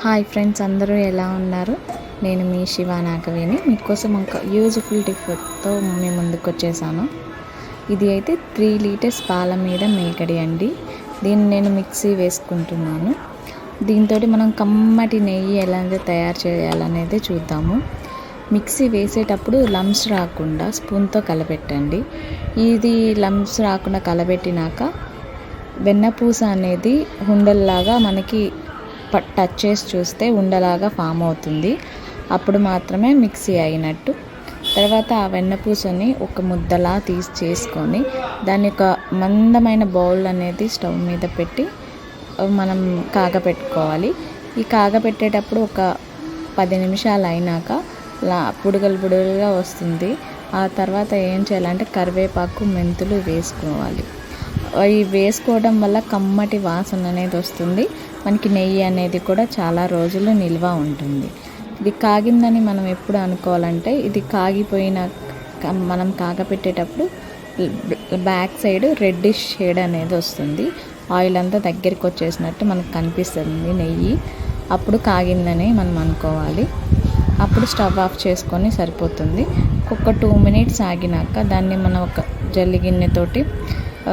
Hi friends, అందరూ ఎలా ఉన్నారు? నేను మీ శివ నాగవేణి మీకోసం ఒక యూజ్ఫుల్ టిప్తో మీ ముందుకు వచ్చేసాను. ఇది అయితే 3 లీటర్స్ పాల మీద మేకడి అండి. దీన్ని నేను మిక్సీ వేసుకుంటున్నాను. దీంతో మనం కమ్మటి నెయ్యి ఎలా తయారు చేయాలనేది చూద్దాము. మిక్సీ వేసేటప్పుడు లమ్స్ రాకుండా స్పూన్తో కలబెట్టండి. ఇది లమ్స్ రాకుండా కలబెట్టినాక వెన్నపూస అనేది ఉండల్లాగా మనకి టచ్ చేసి చూస్తే ఉండలాగా ఫామ్ అవుతుంది. అప్పుడు మాత్రమే మిక్సీ అయినట్టు. తర్వాత ఆ వెన్నపూసని ఒక ముద్దలా చేసుకొని దాన్ని ఒక మందమైన బౌల్ అనేది స్టవ్ మీద పెట్టి మనం కాగపెట్టుకోవాలి. ఈ కాగపెట్టేటప్పుడు ఒక 10 నిమిషాలు అయినాక బుడగలుగా వస్తుంది. ఆ తర్వాత ఏం చేయాలంటే కరివేపాకు, మెంతులు వేసుకోవాలి. అవి వేసుకోవడం వల్ల కమ్మటి వాసన అనేది వస్తుంది. మనకి నెయ్యి అనేది కూడా చాలా రోజులు నిల్వ ఉంటుంది. ఇది కాగిందని మనం ఎప్పుడు అనుకోవాలంటే ఇది కాగిపోయిన మనం కాగపెట్టేటప్పుడు బ్యాక్ సైడ్ రెడ్డిష్ షేడ్ అనేది వస్తుంది. ఆయిల్ అంతా దగ్గరికి వచ్చేసినట్టు మనకు కనిపిస్తుంది నెయ్యి. అప్పుడు కాగిందని మనం అనుకోవాలి. అప్పుడు స్టవ్ ఆఫ్ చేసుకొని సరిపోతుంది. ఒక 2 మినిట్స్ ఆగినాక దాన్ని మనం ఒక జల్లి గిన్నెతోటి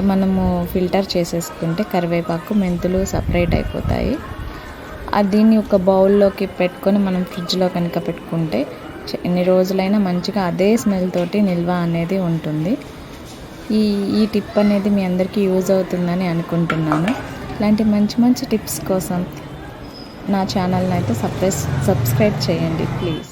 మనము ఫిల్టర్ చేసేసుకుంటే కరివేపాకు, మెంతులు సపరేట్ అయిపోతాయి. దీన్ని ఒక బౌల్లోకి పెట్టుకొని మనం ఫ్రిడ్జ్లో కనుక పెట్టుకుంటే ఎన్ని రోజులైనా మంచిగా అదే స్మెల్ తోటి నిల్వ అనేది ఉంటుంది. ఈ టిప్ అనేది మీ అందరికీ యూజ్ అవుతుందని అనుకుంటున్నాను. ఇలాంటి మంచి మంచి టిప్స్ కోసం నా ఛానల్ని అయితే సబ్స్క్రైబ్ చేయండి ప్లీజ్.